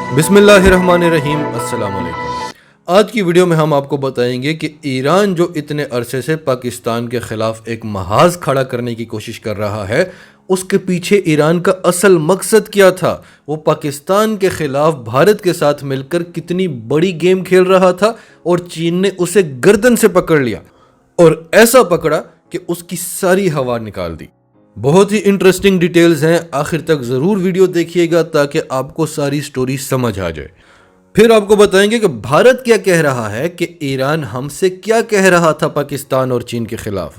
बिस्मिल्लाहिर्रहमानिर्रहीम। अस्सलाम वालेकुम। आज की वीडियो में हम आपको बताएंगे कि ईरान जो इतने अरसे से पाकिस्तान के खिलाफ एक महाज खड़ा करने की कोशिश कर रहा है, उसके पीछे ईरान का असल मकसद क्या था। वो पाकिस्तान के खिलाफ भारत के साथ मिलकर कितनी बड़ी गेम खेल रहा था और चीन ने उसे गर्दन से पकड़ लिया और ऐसा पकड़ा कि उसकी सारी हवा निकाल दी। बहुत ही इंटरेस्टिंग डिटेल्स हैं, आखिर तक ज़रूर वीडियो देखिएगा ताकि आपको सारी स्टोरी समझ आ जाए। फिर आपको बताएंगे कि भारत क्या कह रहा है, कि ईरान हमसे क्या कह रहा था पाकिस्तान और चीन के खिलाफ,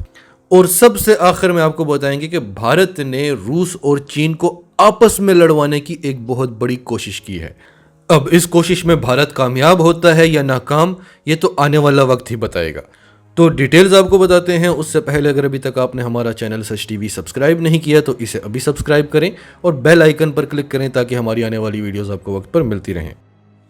और सबसे आखिर में आपको बताएंगे कि भारत ने रूस और चीन को आपस में लड़वाने की एक बहुत बड़ी कोशिश की है। अब इस कोशिश में भारत कामयाब होता है या नाकाम, ये तो आने वाला वक्त ही बताएगा। तो डिटेल्स आपको बताते हैं। उससे पहले अगर अभी तक आपने हमारा चैनल सच टीवी सब्सक्राइब नहीं किया तो इसे अभी सब्सक्राइब करें और बेल आइकन पर क्लिक करें ताकि हमारी आने वाली वीडियोस आपको वक्त पर मिलती रहें।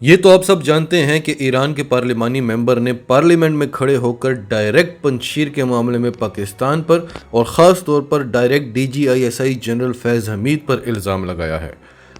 ये तो आप सब जानते हैं कि ईरान के पार्लिमानी मेंबर ने पार्लियामेंट में खड़े होकर डायरेक्ट पंजशीर के मामले में पाकिस्तान पर और ख़ास तौर पर डायरेक्ट DGISI जनरल फैज़ हमीद पर इल्ज़ाम लगाया है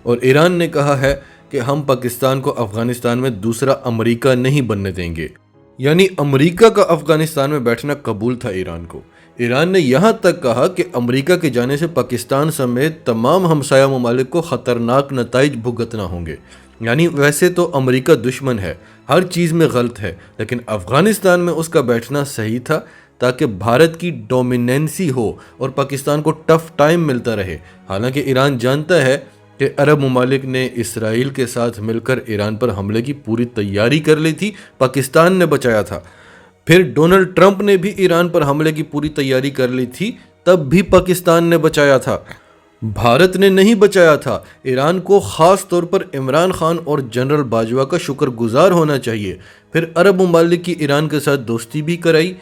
और ईरान ने कहा है कि हम पाकिस्तान को अफ़गानिस्तान में दूसरा अमरीका नहीं बनने देंगे। यानी अमेरिका का अफगानिस्तान में बैठना कबूल था ईरान को। ईरान ने यहाँ तक कहा कि अमेरिका के जाने से पाकिस्तान समेत तमाम हमसाया ममालिक को ख़तरनाक नताइज भुगतना होंगे। यानी वैसे तो अमेरिका दुश्मन है, हर चीज़ में गलत है, लेकिन अफ़गानिस्तान में उसका बैठना सही था ताकि भारत की डोमिनेंसी हो और पाकिस्तान को टफ टाइम मिलता रहे। हालांकि ईरान जानता है कि अरब ममालिक ने इसराइल के साथ मिलकर ईरान पर हमले की पूरी तैयारी कर ली थी, पाकिस्तान ने बचाया था। फिर डोनाल्ड ट्रंप ने भी ईरान पर हमले की पूरी तैयारी कर ली थी, तब भी पाकिस्तान ने बचाया था, भारत ने नहीं बचाया था। ईरान को ख़ास तौर पर इमरान खान और जनरल बाजवा का शुक्रगुजार होना चाहिए। फिर अरब ममालिक की ईरान के साथ दोस्ती भी कराई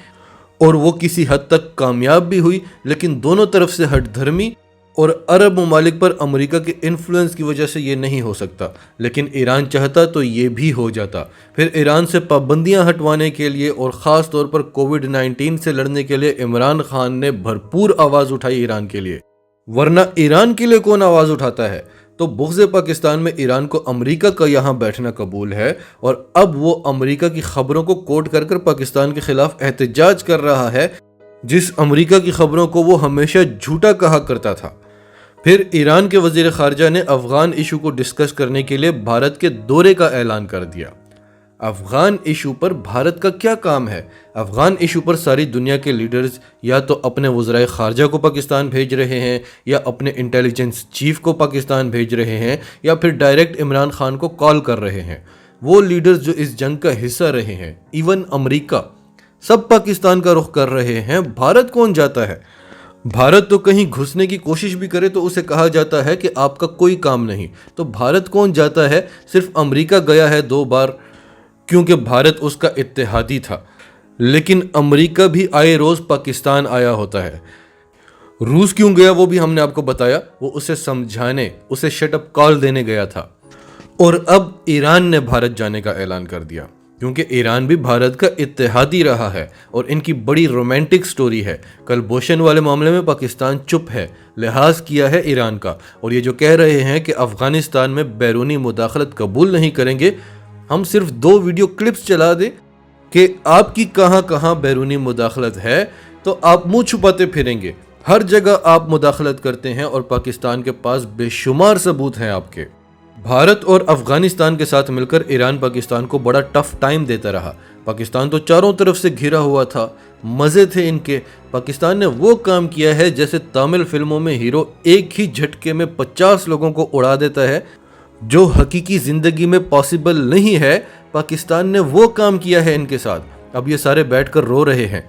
और वो किसी हद तक कामयाब भी हुई, लेकिन दोनों तरफ से हठधर्मी और अरब ममालिक पर अमेरिका के इन्फ्लुएंस की वजह से ये नहीं हो सकता, लेकिन ईरान चाहता तो ये भी हो जाता। फिर ईरान से पाबंदियां हटवाने के लिए और ख़ास तौर पर कोविड-19 से लड़ने के लिए इमरान खान ने भरपूर आवाज़ उठाई ईरान के लिए, वरना ईरान के लिए कौन आवाज़ उठाता है। तो बुग़्ज़ पाकिस्तान में ईरान को अमेरिका का यहाँ बैठना कबूल है और अब वो अमेरिका की खबरों को कोट कर कर पाकिस्तान के खिलाफ एहतजाज कर रहा है, जिस अमेरिका की खबरों को वो हमेशा झूठा कहा करता था। फिर ईरान के वज़ीर ख़ारजा ने अफ़गान इशू को डिस्कस करने के लिए भारत के दौरे का ऐलान कर दिया। अफ़गान इशू पर भारत का क्या काम है? अफ़गान इशू पर सारी दुनिया के लीडर्स या तो अपने वज़राए ख़ारजा को पाकिस्तान भेज रहे हैं, या अपने इंटेलिजेंस चीफ को पाकिस्तान भेज रहे हैं, या फिर डायरेक्ट इमरान खान को कॉल कर रहे हैं। वो लीडर्स जो इस जंग का हिस्सा रहे हैं, इवन अमेरिका, सब पाकिस्तान का रुख कर रहे हैं। भारत कौन जाता है? भारत तो कहीं घुसने की कोशिश भी करे तो उसे कहा जाता है कि आपका कोई काम नहीं। तो भारत कौन जाता है? सिर्फ अमेरिका गया है 2 बार, क्योंकि भारत उसका इत्तेहादी था, लेकिन अमेरिका भी आए रोज़ पाकिस्तान आया होता है। रूस क्यों गया वो भी हमने आपको बताया, वो उसे समझाने, उसे शट अप कॉल देने गया था। और अब ईरान ने भारत जाने का ऐलान कर दिया, क्योंकि ईरान भी भारत का इत्तेहादी रहा है और इनकी बड़ी रोमांटिक स्टोरी है। कलभूषण वाले मामले में पाकिस्तान चुप है, लिहाज किया है ईरान का। और ये जो कह रहे हैं कि अफ़गानिस्तान में बैरूनी मुदाखलत कबूल नहीं करेंगे, हम सिर्फ 2 वीडियो क्लिप्स चला दें कि आपकी कहाँ कहाँ बैरूनी मुदाखलत है तो आप मुँह छुपाते फिरेंगे। हर जगह आप मुदाखलत करते हैं और पाकिस्तान के पास बेशुमार सबूत हैं आपके। भारत और अफ़गानिस्तान के साथ मिलकर ईरान पाकिस्तान को बड़ा टफ टाइम देता रहा। पाकिस्तान तो चारों तरफ से घिरा हुआ था, मज़े थे इनके। पाकिस्तान ने वो काम किया है जैसे तमिल फिल्मों में हीरो एक ही झटके में 50 लोगों को उड़ा देता है, जो हकीकी ज़िंदगी में पॉसिबल नहीं है। पाकिस्तान ने वो काम किया है इनके साथ। अब ये सारे बैठकर रो रहे हैं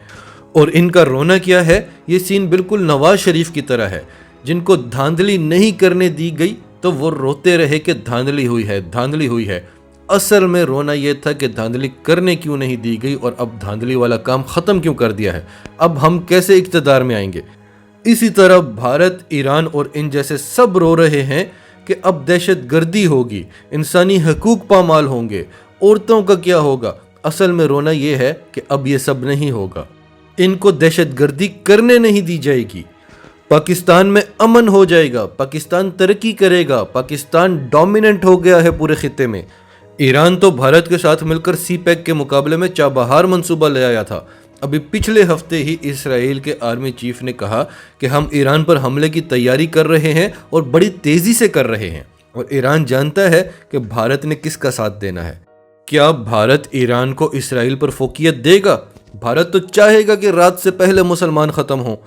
और इनका रोना क्या है, ये सीन बिल्कुल नवाज शरीफ की तरह है, जिनको धांधली नहीं करने दी गई तो वो रोते रहे कि धांधली हुई है, धांधली हुई है। असल में रोना ये था कि धांधली करने क्यों नहीं दी गई और अब धांधली वाला काम ख़त्म क्यों कर दिया है, अब हम कैसे इक़्तिदार में आएंगे। इसी तरह भारत, ईरान और इन जैसे सब रो रहे हैं कि अब दहशत गर्दी होगी, इंसानी हकूक़ पामाल होंगे, औरतों का क्या होगा। असल में रोना ये है कि अब ये सब नहीं होगा, इनको दहशत गर्दी करने नहीं दी जाएगी। पाकिस्तान में अमन हो जाएगा, पाकिस्तान तरक्की करेगा, पाकिस्तान डोमिनेंट हो गया है पूरे खित्ते में। ईरान तो भारत के साथ मिलकर सी पैक के मुकाबले में चाबहार मंसूबा ले आया था। अभी पिछले हफ्ते ही इसराइल के आर्मी चीफ ने कहा कि हम ईरान पर हमले की तैयारी कर रहे हैं और बड़ी तेजी से कर रहे हैं, और ईरान जानता है कि भारत ने किसका साथ देना है। क्या भारत ईरान को इसराइल पर फोकियत देगा? भारत तो चाहेगा कि रात से पहले मुसलमान खत्म हो,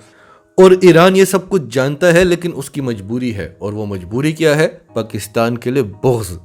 और ईरान ये सब कुछ जानता है, लेकिन उसकी मजबूरी है, और वो मजबूरी क्या है? पाकिस्तान के लिए बुग़्ज़।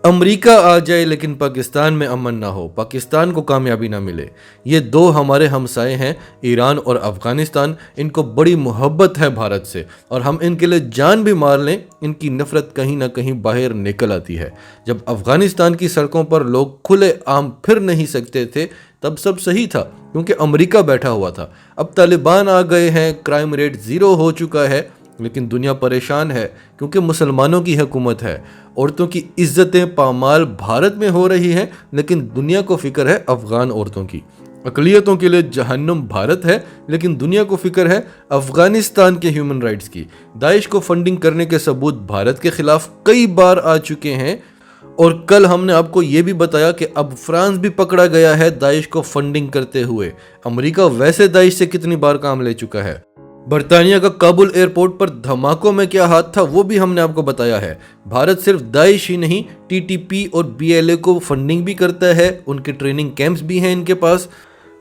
अमेरिका आ जाए लेकिन पाकिस्तान में अमन ना हो, पाकिस्तान को कामयाबी ना मिले। ये दो हमारे हमसाए हैं, ईरान और अफ़गानिस्तान। इनको बड़ी मोहब्बत है भारत से, और हम इनके लिए जान भी मार लें, इनकी नफ़रत कहीं ना कहीं बाहर निकल आती है। जब अफ़गानिस्तान की सड़कों पर लोग खुले आम फिर नहीं सकते थे, तब सब सही था, क्योंकि अमेरिका बैठा हुआ था। अब तालिबान आ गए हैं, क्राइम रेट 0 हो चुका है, लेकिन दुनिया परेशान है क्योंकि मुसलमानों की हुकूमत है। औरतों की इज्जतें पामाल भारत में हो रही हैं, लेकिन दुनिया को फिक्र है अफ़गान औरतों की। अक़लियतों के लिए जहन्नुम भारत है, लेकिन दुनिया को फिक्र है अफ़गानिस्तान के ह्यूमन राइट्स की। दाइश को फंडिंग करने के सबूत भारत के खिलाफ कई बार आ चुके हैं, और कल हमने आपको ये भी बताया कि अब फ्रांस भी पकड़ा गया है दाइश को फंडिंग करते हुए। अमेरिका वैसे दाइश से कितनी बार काम ले चुका है। बरतानिया का काबुल एयरपोर्ट पर धमाकों में क्या हाथ था, वो भी हमने आपको बताया है। भारत सिर्फ दाइश ही नहीं, टीटीपी और बीएलए को फंडिंग भी करता है, उनके ट्रेनिंग कैंप्स भी हैं इनके पास,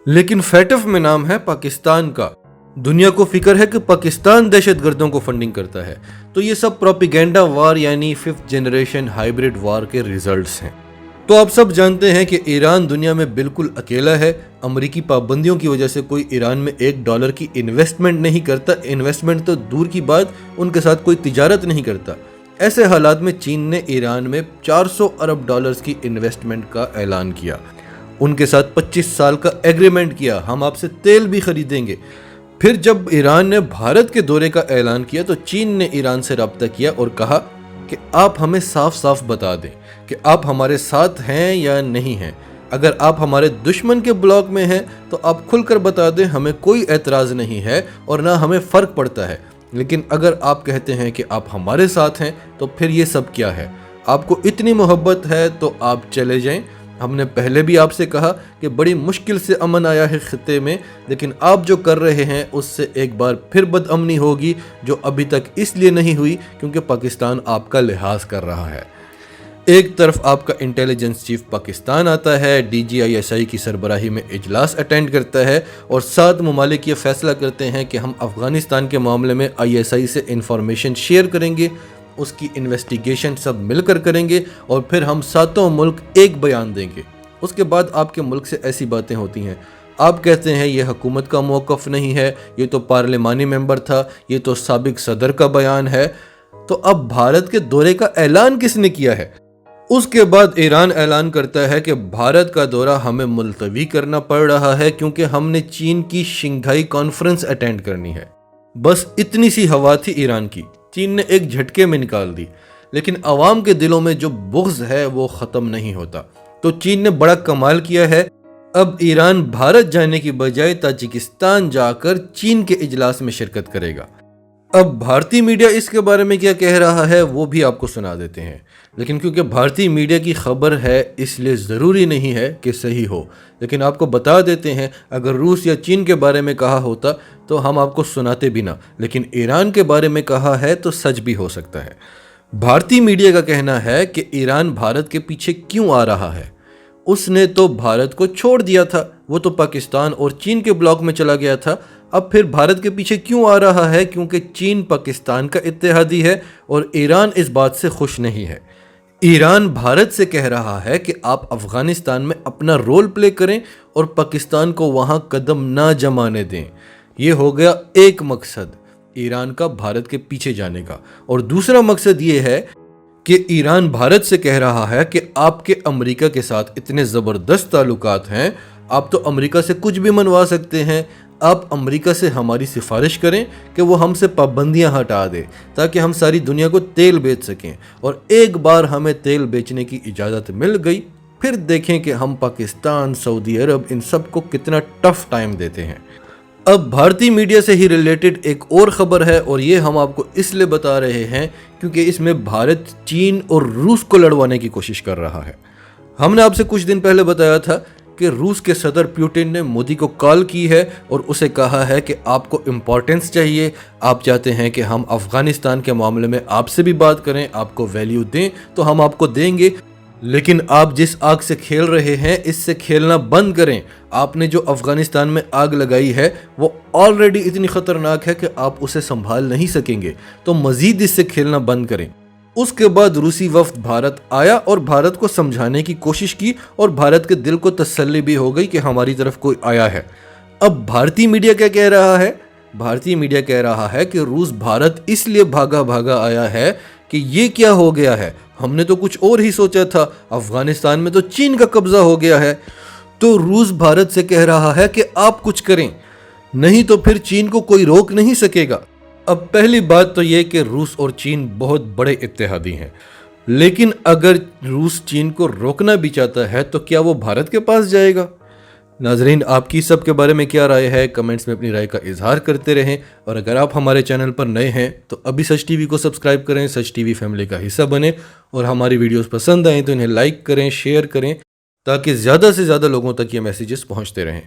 लेकिन फैटफ में नाम है पाकिस्तान का। दुनिया को फिक्र है कि पाकिस्तान दहशतगर्दों को फंडिंग करता है। तो ये सब प्रोपिगेंडा वार यानी 5th जनरेशन हाइब्रिड वार के रिजल्ट्स हैं। तो आप सब जानते हैं कि ईरान दुनिया में बिल्कुल अकेला है। अमेरिकी पाबंदियों की वजह से कोई ईरान में $1 की इन्वेस्टमेंट नहीं करता। इन्वेस्टमेंट तो दूर की बात, उनके साथ कोई तिजारत नहीं करता। ऐसे हालात में चीन ने ईरान में $400 अरब की इन्वेस्टमेंट का ऐलान किया। उनके साथ 25 साल का एग्रीमेंट किया, हम आपसे तेल भी खरीदेंगे। फिर जब ईरान ने भारत के दौरे का ऐलान किया तो चीन ने ईरान से रब्ता किया और कहा कि आप हमें साफ साफ बता दें कि आप हमारे साथ हैं या नहीं हैं। अगर आप हमारे दुश्मन के ब्लॉक में हैं तो आप खुलकर बता दें, हमें कोई एतराज़ नहीं है और ना हमें फ़र्क पड़ता है। लेकिन अगर आप कहते हैं कि आप हमारे साथ हैं तो फिर ये सब क्या है? आपको इतनी मोहब्बत है तो आप चले जाएं। हमने पहले भी आपसे कहा कि बड़ी मुश्किल से अमन आया है खित्ते में, लेकिन आप जो कर रहे हैं उससे एक बार फिर बदअमनी होगी, जो अभी तक इसलिए नहीं हुई क्योंकि पाकिस्तान आपका लिहाज कर रहा है। एक तरफ आपका इंटेलिजेंस चीफ पाकिस्तान आता है, DGISI की सरबराही में इजलास अटेंड करता है और 7 ममालिक ये फैसला करते हैं कि हम अफ़गानिस्तान के मामले में ISI से इंफॉर्मेशन शेयर करेंगे, उसकी इन्वेस्टिगेशन सब मिलकर करेंगे और फिर हम 7 मुल्क एक बयान देंगे। उसके बाद आपके मुल्क से ऐसी बातें होती हैं, आप कहते हैं ये हुकूमत का मौक़िफ़ नहीं है, ये तो पार्लिमानी मेंबर था, ये तो साबिक सदर का बयान है। तो अब भारत के दौरे का ऐलान किसने किया है? उसके बाद ईरान ऐलान करता है कि भारत का दौरा हमें मुलतवी करना पड़ रहा है क्योंकि हमने चीन की शंघाई कॉन्फ्रेंस अटेंड करनी है। बस इतनी सी हवा थी ईरान की, चीन ने एक झटके में निकाल दी। लेकिन अवाम के दिलों में जो बुग़्ज़ है वो ख़त्म नहीं होता। तो चीन ने बड़ा कमाल किया है, अब ईरान भारत जाने की बजाय ताजिकिस्तान जाकर चीन के इजलास में शिरकत करेगा। अब भारतीय मीडिया इसके बारे में क्या कह रहा है वो भी आपको सुना देते हैं, लेकिन क्योंकि भारतीय मीडिया की खबर है इसलिए ज़रूरी नहीं है कि सही हो। लेकिन आपको बता देते हैं, अगर रूस या चीन के बारे में कहा होता तो हम आपको सुनाते भी ना, लेकिन ईरान के बारे में कहा है तो सच भी हो सकता है। भारतीय मीडिया का कहना है कि ईरान भारत के पीछे क्यों आ रहा है? उसने तो भारत को छोड़ दिया था, वो तो पाकिस्तान और चीन के ब्लॉक में चला गया था। अब फिर भारत के पीछे क्यों आ रहा है? क्योंकि चीन पाकिस्तान का इत्तेहादी है और ईरान इस बात से खुश नहीं है। ईरान भारत से कह रहा है कि आप अफ़गानिस्तान में अपना रोल प्ले करें और पाकिस्तान को वहाँ कदम ना जमाने दें। ये हो गया एक मकसद ईरान का भारत के पीछे जाने का। और दूसरा मकसद ये है कि ईरान भारत से कह रहा है कि आपके अमेरिका के साथ इतने ज़बरदस्त ताल्लुकात हैं, आप तो अमेरिका से कुछ भी मनवा सकते हैं। आप अमेरिका से हमारी सिफारिश करें कि वो हमसे पाबंदियां हटा दे ताकि हम सारी दुनिया को तेल बेच सकें। और एक बार हमें तेल बेचने की इजाज़त मिल गई, फिर देखें कि हम पाकिस्तान, सऊदी अरब इन सब को कितना टफ टाइम देते हैं। अब भारतीय मीडिया से ही रिलेटेड एक और ख़बर है और ये हम आपको इसलिए बता रहे हैं क्योंकि इसमें भारत चीन और रूस को लड़वाने की कोशिश कर रहा है। हमने आपसे कुछ दिन पहले बताया था कि रूस के सदर पुतिन ने मोदी को कॉल की है और उसे कहा है कि आपको इम्पोर्टेंस चाहिए, आप चाहते हैं कि हम अफ़गानिस्तान के मामले में आपसे भी बात करें, आपको वैल्यू दें तो हम आपको देंगे, लेकिन आप जिस आग से खेल रहे हैं इससे खेलना बंद करें। आपने जो अफ़गानिस्तान में आग लगाई है वो ऑलरेडी इतनी ख़तरनाक है कि आप उसे संभाल नहीं सकेंगे, तो मज़ीद इससे खेलना बंद करें। उसके बाद रूसी वफ्द भारत आया और भारत को समझाने की कोशिश की और भारत के दिल को तसल्ली भी हो गई कि हमारी तरफ कोई आया है। अब भारतीय मीडिया क्या कह रहा है? भारतीय मीडिया कह रहा है कि रूस भारत इसलिए भागा भागा आया है कि ये क्या हो गया है, हमने तो कुछ और ही सोचा था, अफगानिस्तान में तो चीन का कब्जा हो गया है। तो रूस भारत से कह रहा है कि आप कुछ करें, नहीं तो फिर चीन को कोई रोक नहीं सकेगा। अब पहली बात तो ये कि रूस और चीन बहुत बड़े इत्तेहादी हैं, लेकिन अगर रूस चीन को रोकना भी चाहता है तो क्या वो भारत के पास जाएगा? नाजरीन, आपकी सब के बारे में क्या राय है? कमेंट्स में अपनी राय का इजहार करते रहें और अगर आप हमारे चैनल पर नए हैं तो अभी सच टीवी को सब्सक्राइब करें, सच टीवी फैमिली का हिस्सा बने और हमारी वीडियोस पसंद आएँ तो इन्हें लाइक करें, शेयर करें ताकि ज़्यादा से ज़्यादा लोगों तक ये मैसेजेस पहुँचते रहें।